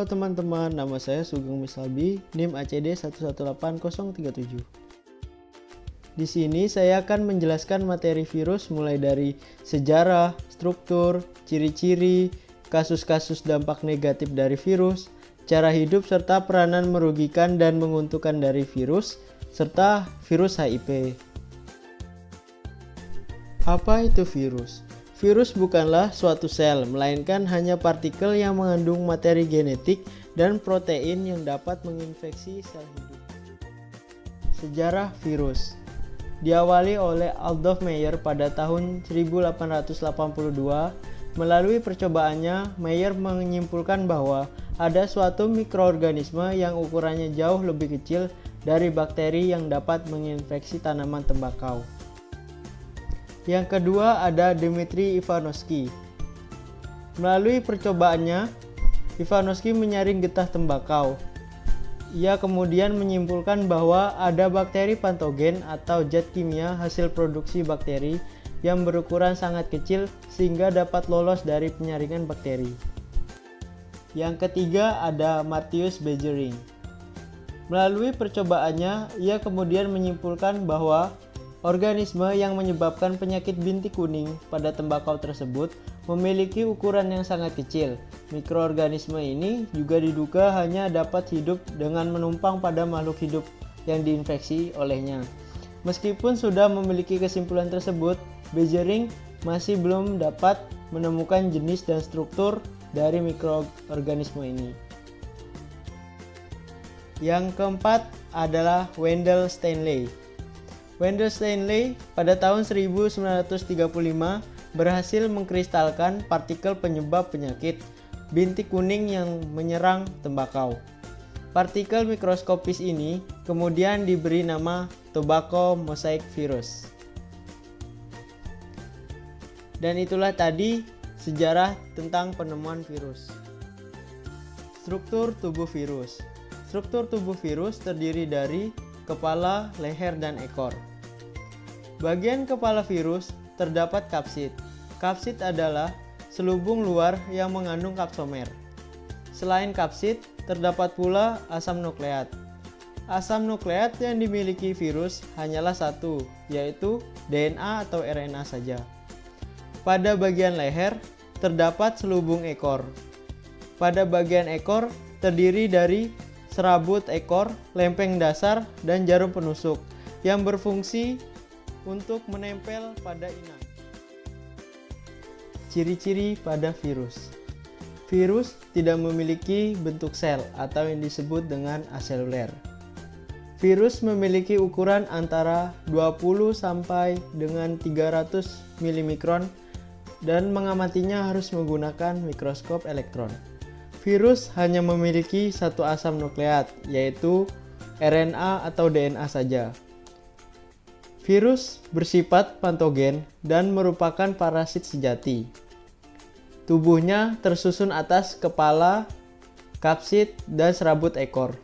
Halo teman-teman, nama saya Sugeng Misalbi, NIM ACD 118037. Di sini saya akan menjelaskan materi virus mulai dari sejarah, struktur, ciri-ciri, kasus-kasus dampak negatif dari virus, cara hidup serta peranan merugikan dan menguntungkan dari virus, serta virus HIV. Apa itu virus? Virus bukanlah suatu sel, melainkan hanya partikel yang mengandung materi genetik dan protein yang dapat menginfeksi sel hidup. Sejarah virus diawali oleh Adolf Meyer pada tahun 1882. Melalui percobaannya, Meyer menyimpulkan bahwa ada suatu mikroorganisme yang ukurannya jauh lebih kecil dari bakteri yang dapat menginfeksi tanaman tembakau. Yang kedua ada Dmitri Ivanovsky. Melalui percobaannya, Ivanovsky menyaring getah tembakau. Ia kemudian menyimpulkan bahwa ada bakteri patogen atau zat kimia hasil produksi bakteri yang berukuran sangat kecil sehingga dapat lolos dari penyaringan bakteri. Yang ketiga ada Matthias Beijering. Melalui percobaannya, ia kemudian menyimpulkan bahwa organisme yang menyebabkan penyakit bintik kuning pada tembakau tersebut memiliki ukuran yang sangat kecil. Mikroorganisme ini juga diduga hanya dapat hidup dengan menumpang pada makhluk hidup yang diinfeksi olehnya. Meskipun sudah memiliki kesimpulan tersebut, Beijering masih belum dapat menemukan jenis dan struktur dari mikroorganisme ini. Yang keempat adalah Wendell Stanley. Wendell Stanley pada tahun 1935 berhasil mengkristalkan partikel penyebab penyakit bintik kuning yang menyerang tembakau. Partikel mikroskopis ini kemudian diberi nama tobacco mosaic virus. Dan itulah tadi sejarah tentang penemuan virus. Struktur tubuh virus. Struktur tubuh virus terdiri dari kepala, leher, dan ekor. Bagian kepala virus terdapat kapsid. Kapsid adalah selubung luar yang mengandung kapsomer. Selain kapsid, terdapat pula asam nukleat. Asam nukleat yang dimiliki virus hanyalah satu, yaitu DNA atau RNA saja. Pada bagian leher, terdapat selubung ekor. Pada bagian ekor, terdiri dari serabut ekor, lempeng dasar, dan jarum penusuk yang berfungsi untuk menempel pada inang. Ciri-ciri pada virus. Virus tidak memiliki bentuk sel atau yang disebut dengan aseluler. Virus memiliki ukuran antara 20 sampai dengan 300 mm dan mengamatinya harus menggunakan mikroskop elektron. Virus hanya memiliki satu asam nukleat, yaitu RNA atau DNA saja. Virus bersifat patogen dan merupakan parasit sejati. Tubuhnya tersusun atas kepala, kapsid, dan serabut ekor.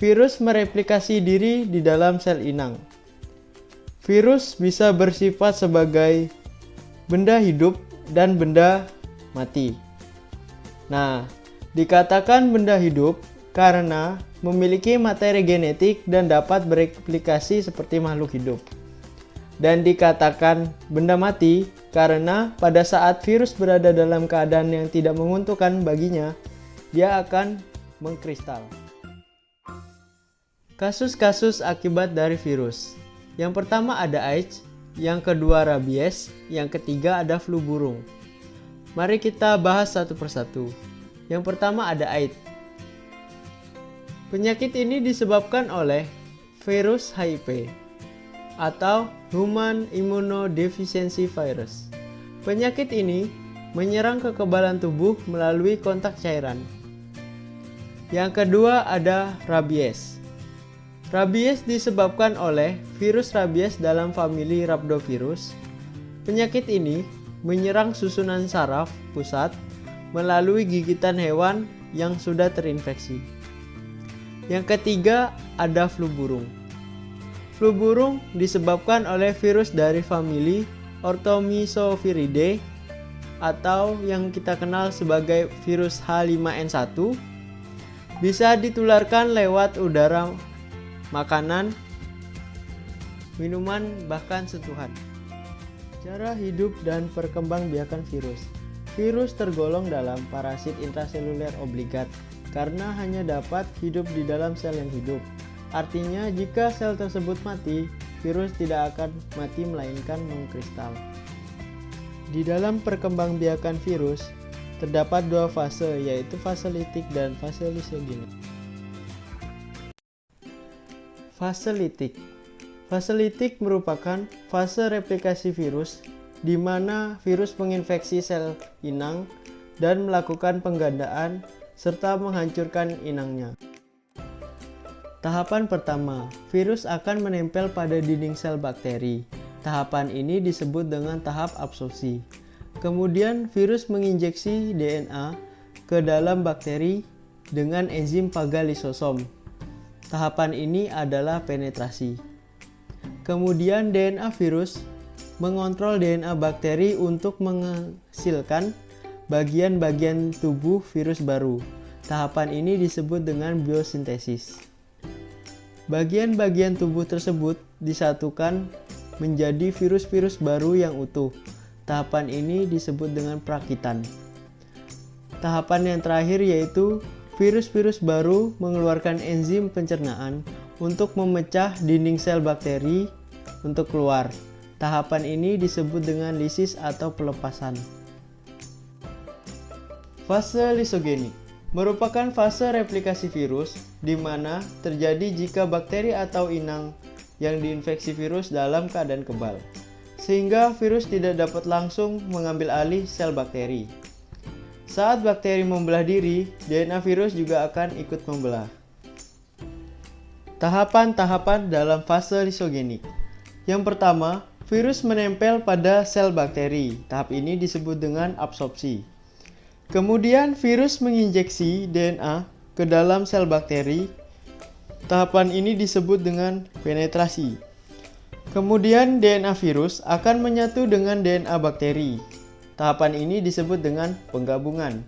Virus mereplikasi diri di dalam sel inang. Virus bisa bersifat sebagai benda hidup dan benda mati. Nah, dikatakan benda hidup karena memiliki materi genetik dan dapat bereplikasi seperti makhluk hidup. Dan dikatakan benda mati karena pada saat virus berada dalam keadaan yang tidak menguntungkan baginya, dia akan mengkristal. Kasus-kasus akibat dari virus. Yang pertama ada AIDS, yang kedua rabies, yang ketiga ada flu burung. Mari kita bahas satu persatu. Yang pertama ada AIDS. Penyakit ini disebabkan oleh virus HIV atau Human Immunodeficiency Virus. Penyakit ini menyerang kekebalan tubuh melalui kontak cairan. Yang kedua ada rabies. Rabies disebabkan oleh virus rabies dalam famili Rhabdovirus. Penyakit ini menyerang susunan saraf pusat melalui gigitan hewan yang sudah terinfeksi. Yang ketiga ada flu burung. Flu burung disebabkan oleh virus dari famili Orthomyxoviridae atau yang kita kenal sebagai virus H5N1 bisa ditularkan lewat udara, makanan, minuman, bahkan sentuhan. Cara hidup dan perkembangbiakan virus. Virus tergolong dalam parasit intraseluler obligat karena hanya dapat hidup di dalam sel yang hidup. Artinya jika sel tersebut mati, virus tidak akan mati melainkan mengkristal. Di dalam perkembangbiakan virus, terdapat dua fase, yaitu fase litik dan fase lisogenik. Fase litik. Fase litik merupakan fase replikasi virus, di mana virus menginfeksi sel inang dan melakukan penggandaan serta menghancurkan inangnya. Tahapan pertama, virus akan menempel pada dinding sel bakteri. Tahapan ini disebut dengan tahap absorpsi. Kemudian virus menginjeksi DNA ke dalam bakteri dengan enzim pagalisosom. Tahapan ini adalah penetrasi. Kemudian DNA virus mengontrol DNA bakteri untuk menghasilkan bagian-bagian tubuh virus baru. Tahapan ini disebut dengan biosintesis. Bagian-bagian tubuh tersebut disatukan menjadi virus-virus baru yang utuh. Tahapan ini disebut dengan perakitan. Tahapan yang terakhir yaitu virus-virus baru mengeluarkan enzim pencernaan untuk memecah dinding sel bakteri untuk keluar. Tahapan ini disebut dengan lisis atau pelepasan. Fase lisogenik merupakan fase replikasi virus di mana terjadi jika bakteri atau inang yang diinfeksi virus dalam keadaan kebal, sehingga virus tidak dapat langsung mengambil alih sel bakteri. Saat bakteri membelah diri, DNA virus juga akan ikut membelah. Tahapan-tahapan dalam fase lisogenik. Yang pertama, virus menempel pada sel bakteri. Tahap ini disebut dengan absorpsi. Kemudian virus menginjeksi DNA ke dalam sel bakteri. Tahapan ini disebut dengan penetrasi. Kemudian DNA virus akan menyatu dengan DNA bakteri. Tahapan ini disebut dengan penggabungan.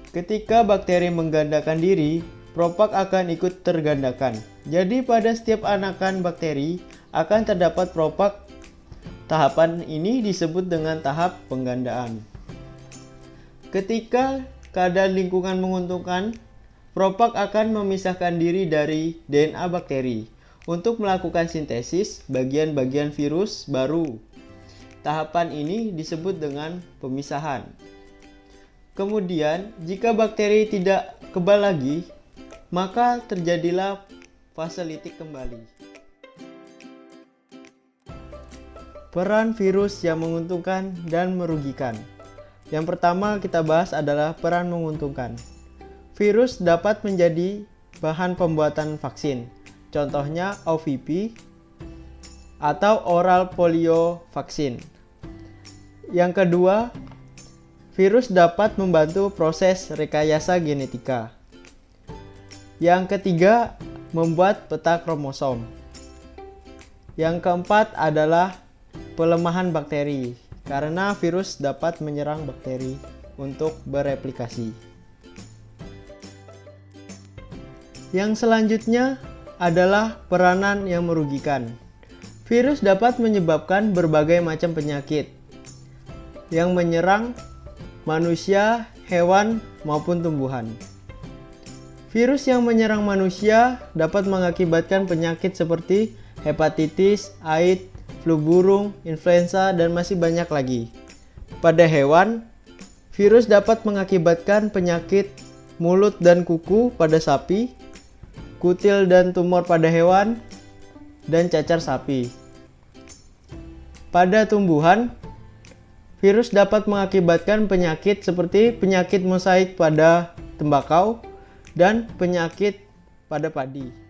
Ketika bakteri menggandakan diri, propak akan ikut tergandakan. Jadi pada setiap anakan bakteri akan terdapat propak. Tahapan ini disebut dengan tahap penggandaan. Ketika keadaan lingkungan menguntungkan, propak akan memisahkan diri dari DNA bakteri untuk melakukan sintesis bagian-bagian virus baru. Tahapan ini disebut dengan pemisahan. Kemudian, jika bakteri tidak kebal lagi, maka terjadilah fase litik kembali. Peran virus yang menguntungkan dan merugikan. Yang pertama kita bahas adalah peran menguntungkan. Virus dapat menjadi bahan pembuatan vaksin, contohnya OVP atau oral polio vaksin. Yang kedua, virus dapat membantu proses rekayasa genetika. Yang ketiga, membuat peta kromosom. Yang keempat adalah pelemahan bakteri, karena virus dapat menyerang bakteri untuk bereplikasi. Yang selanjutnya adalah peranan yang merugikan. Virus dapat menyebabkan berbagai macam penyakit yang menyerang manusia, hewan, maupun tumbuhan. Virus yang menyerang manusia dapat mengakibatkan penyakit seperti hepatitis, AIDS, flu burung, influenza, dan masih banyak lagi. Pada hewan, virus dapat mengakibatkan penyakit mulut dan kuku pada sapi, kutil dan tumor pada hewan, dan cacar sapi. Pada tumbuhan, virus dapat mengakibatkan penyakit seperti penyakit mosaik pada tembakau dan penyakit pada padi.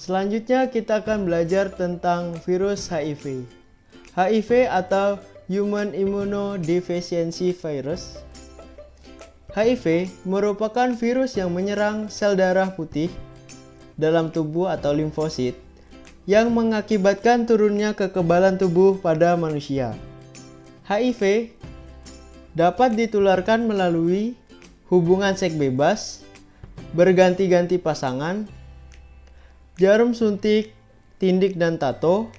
Selanjutnya kita akan belajar tentang virus HIV. HIV atau Human Immunodeficiency Virus. HIV merupakan virus yang menyerang sel darah putih dalam tubuh atau limfosit yang mengakibatkan turunnya kekebalan tubuh pada manusia. HIV dapat ditularkan melalui hubungan seks bebas, berganti-ganti pasangan, jarum suntik, tindik dan tato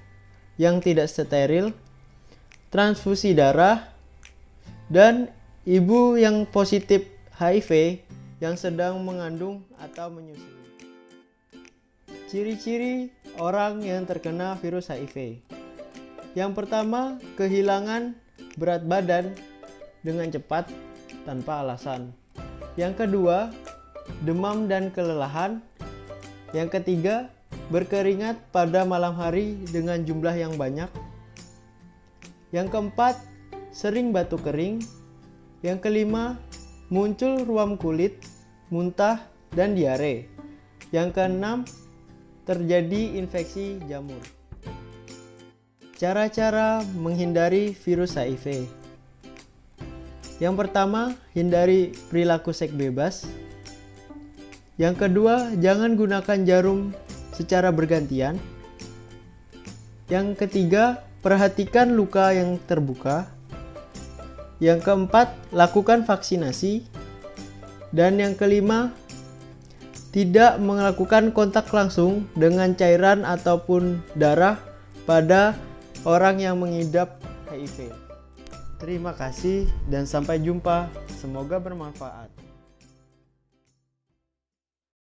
yang tidak steril, transfusi darah, dan ibu yang positif HIV yang sedang mengandung atau menyusui. Ciri-ciri orang yang terkena virus HIV. Yang pertama, kehilangan berat badan dengan cepat tanpa alasan. Yang kedua, demam dan kelelahan. Yang ketiga, berkeringat pada malam hari dengan jumlah yang banyak. Yang keempat, sering batuk kering. Yang kelima, muncul ruam kulit, muntah, dan diare. Yang keenam, terjadi infeksi jamur. Cara-cara menghindari virus HIV. Yang pertama, hindari perilaku seks bebas. Yang kedua, jangan gunakan jarum secara bergantian. Yang ketiga, perhatikan luka yang terbuka. Yang keempat, lakukan vaksinasi. Dan yang kelima, tidak melakukan kontak langsung dengan cairan ataupun darah pada orang yang mengidap HIV. Terima kasih dan sampai jumpa. Semoga bermanfaat.